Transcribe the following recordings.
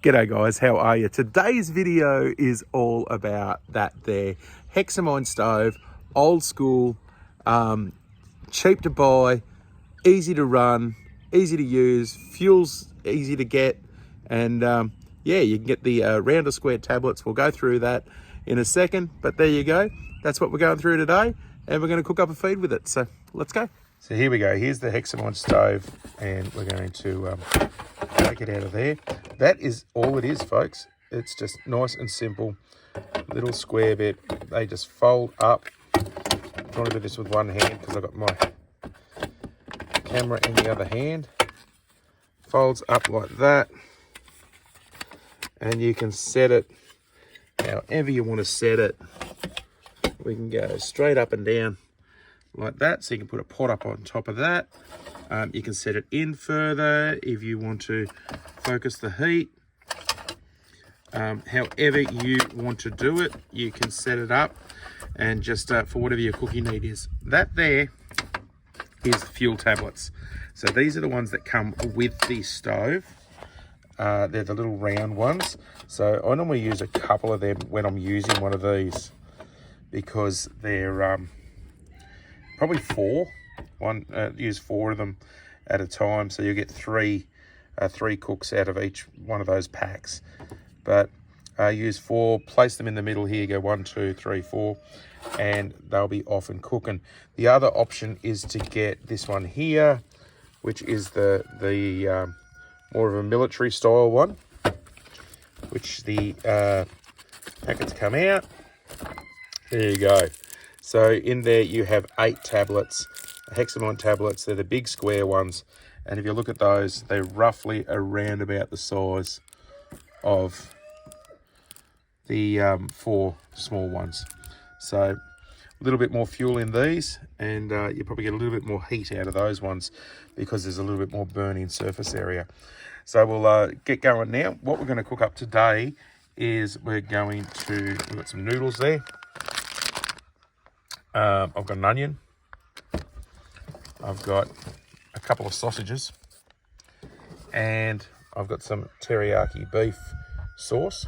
G'day guys, how are you? Today's video is all about that there Hexamine stove, old school, cheap to buy, easy to run, easy to use, fuel's easy to get, and yeah, you can get the round or square tablets. We'll go through that in a second, but there you go. That's what we're going through today, and we're going to cook up a feed with it. So let's go. So here we go. Here's the Hexamine stove, and we're going to take it out of there. That is all it is, folks. It's just nice and simple. Little square bit. They just fold up. I'm trying to do this with one hand because I've got my camera in the other hand. Folds up like that. And you can set it however you want to set it. We can go straight up and down like that. So you can put a pot up on top of that. You can set it in further if you want to focus the heat. However you want to do it, you can set it up and just for whatever your cooking need is. That there is fuel tablets. So these are the ones that come with the stove. They're the little round ones. So I normally use a couple of them when I'm using one of these because they're probably four. Use four of them at a time, so you get three cooks out of each one of those packs. But use four, place them in the middle here, go 1, 2, 3, 4, and they'll be off and cooking. The other option is to get this one here, which is the more of a military style one, which the packets come out. There you go. So in there you have 8 tablets, Hexamine tablets. They're the big square ones, and if you look at those, they're roughly around about the size of the 4 small ones. So a little bit more fuel in these, and you probably get a little bit more heat out of those ones because there's a little bit more burning surface area. So we'll get going now. What we're going to cook up today is we've got some noodles there. I've got an onion. I've got a couple of sausages, and I've got some teriyaki beef sauce.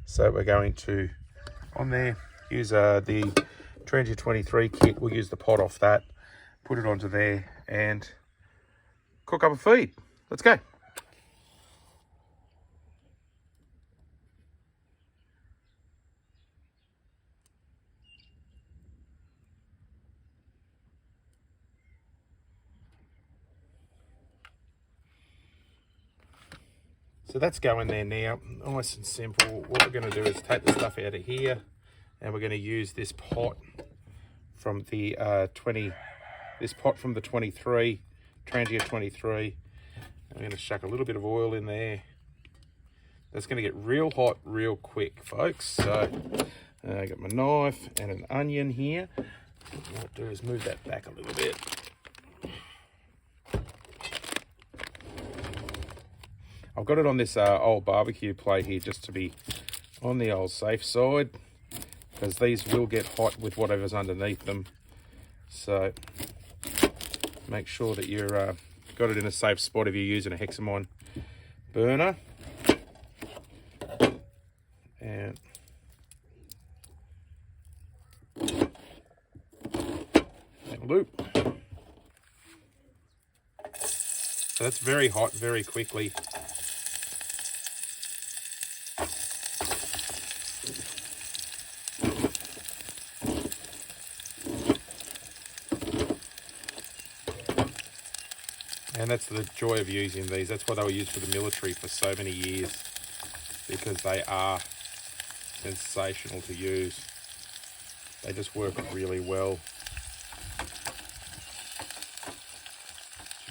So we're going to, on there, use the Teriyaki 23 kit. We'll use the pot off that, put it onto there, and cook up a feed. Let's go. So that's going there now, nice and simple. What we're going to do is take the stuff out of here, and we're going to use this pot from the 23, Teriyaki 23. I'm going to chuck a little bit of oil in there. That's going to get real hot real quick, folks. So I got my knife and an onion here. What I'll do is move that back a little bit. I've got it on this old barbecue plate here just to be on the old safe side, because these will get hot with whatever's underneath them. So make sure that you're got it in a safe spot if you're using a Hexamine burner. And loop. So that's very hot very quickly. And that's the joy of using these. That's why they were used for the military for so many years, because they are sensational to use. They just work really well.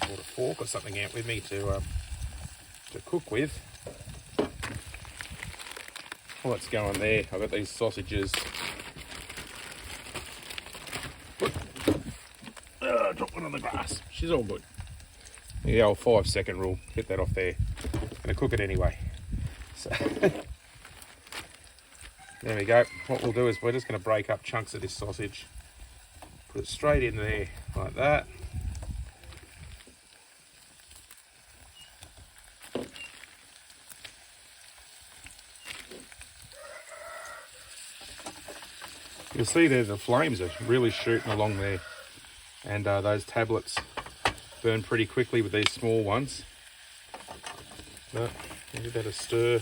Just brought a fork or something out with me to cook with. What's going there? I've got these sausages. Drop one on the grass. She's all good. The old 5-second rule, hit that off there. Gonna cook it anyway. So there we go. What we'll do is we're just gonna break up chunks of this sausage, put it straight in there like that. You'll see there the flames are really shooting along there, and those tablets burn pretty quickly with these small ones. But give that a stir.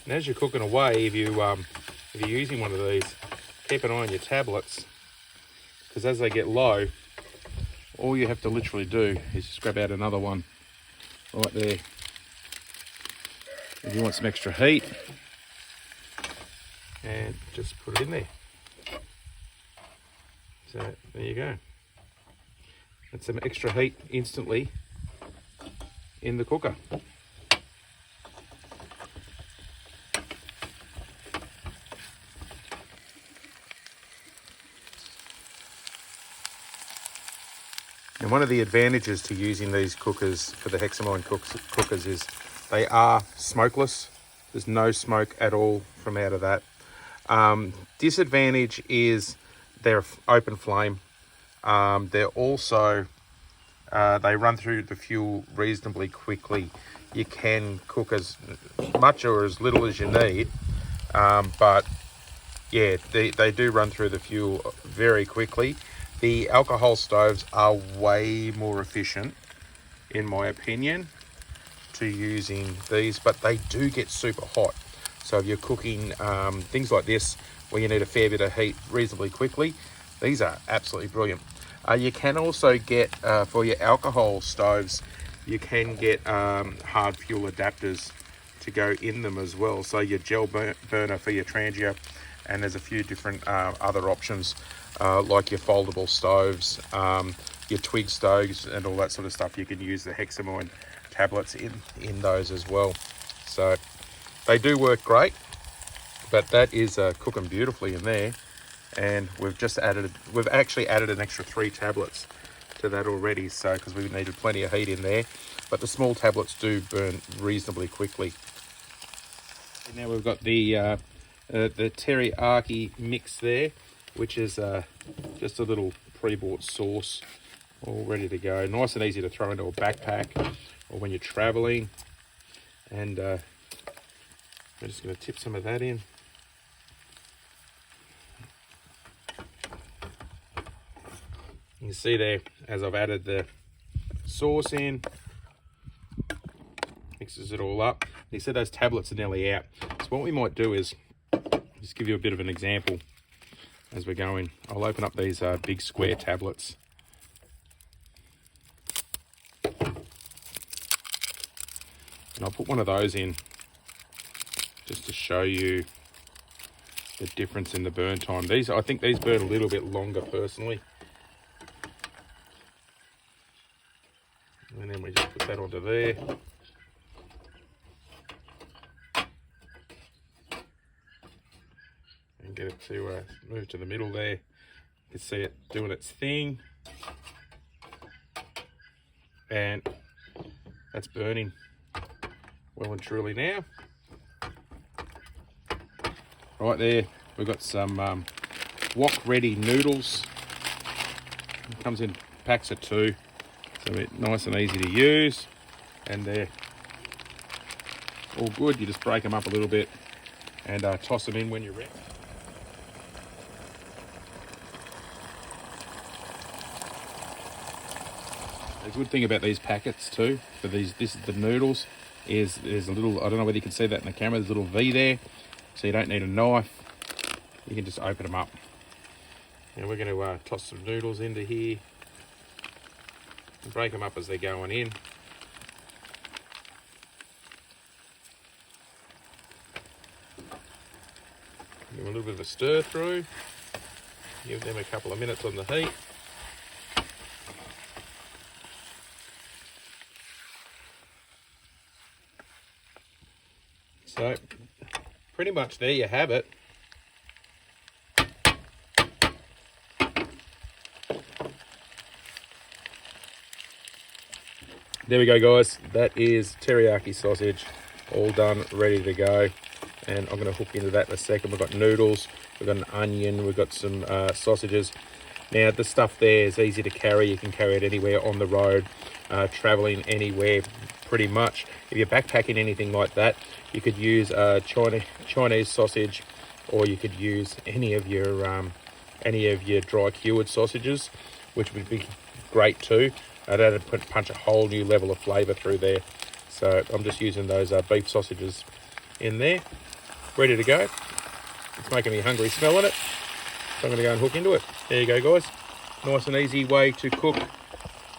And as you're cooking away, if you're using one of these, keep an eye on your tablets, because as they get low, all you have to literally do is just grab out another one right there. If you want some extra heat, and just put it in there. So there you go. That's some extra heat instantly in the cooker. And one of the advantages to using these cookers for the Hexamine cookers is they are smokeless. There's no smoke at all from out of that. Disadvantage is they're open flame. They're also, they run through the fuel reasonably quickly. You can cook as much or as little as you need, but yeah, they do run through the fuel very quickly. The alcohol stoves are way more efficient, in my opinion, to using these, but they do get super hot. So if you're cooking things like this, where you need a fair bit of heat reasonably quickly, these are absolutely brilliant. You can also get, for your alcohol stoves, you can get hard fuel adapters to go in them as well. So your gel burner for your Trangia, and there's a few different other options, like your foldable stoves, your twig stoves and all that sort of stuff. You can use the Hexamine tablets in those as well. So they do work great, but that is cooking beautifully in there. And we've actually added an extra 3 tablets to that already, so because we needed plenty of heat in there. But the small tablets do burn reasonably quickly. And now we've got the teriyaki mix there, which is just a little pre-bought sauce all ready to go. Nice and easy to throw into a backpack or when you're traveling. And we're just going to tip some of that in. You can see there, as I've added the sauce in, mixes it all up. You see those tablets are nearly out. So what we might do is just give you a bit of an example as we're going. I'll open up these big square tablets. And I'll put one of those in just to show you the difference in the burn time. I think these burn a little bit longer personally. And then we just put that onto there. And get it to move to the middle there. You can see it doing its thing. And that's burning well and truly now. Right there, we've got some wok ready noodles. It comes in packs of 2. So they're nice and easy to use, and they're all good. You just break them up a little bit and toss them in when you're ready. The good thing about these packets too, for this is the noodles, is there's a little, I don't know whether you can see that in the camera, there's a little V there, so you don't need a knife. You can just open them up. And we're going to toss some noodles into here. Break them up as they're going in. Give them a little bit of a stir through. Give them a couple of minutes on the heat. So pretty much there you have it. There we go, guys. That is teriyaki sausage, all done, ready to go. And I'm going to hook into that in a second. We've got noodles, we've got an onion, we've got some sausages. Now the stuff there is easy to carry. You can carry it anywhere on the road, traveling anywhere pretty much. If you're backpacking anything like that, you could use Chinese sausage, or you could use any of your dry cured sausages, which would be great too. That'd punch a whole new level of flavour through there. So I'm just using those beef sausages in there, ready to go. It's making me hungry smelling it, so I'm going to go and hook into it. There you go, guys. Nice and easy way to cook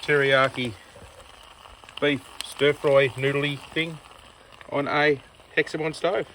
teriyaki beef stir-fry noodly thing on a Hexamine stove.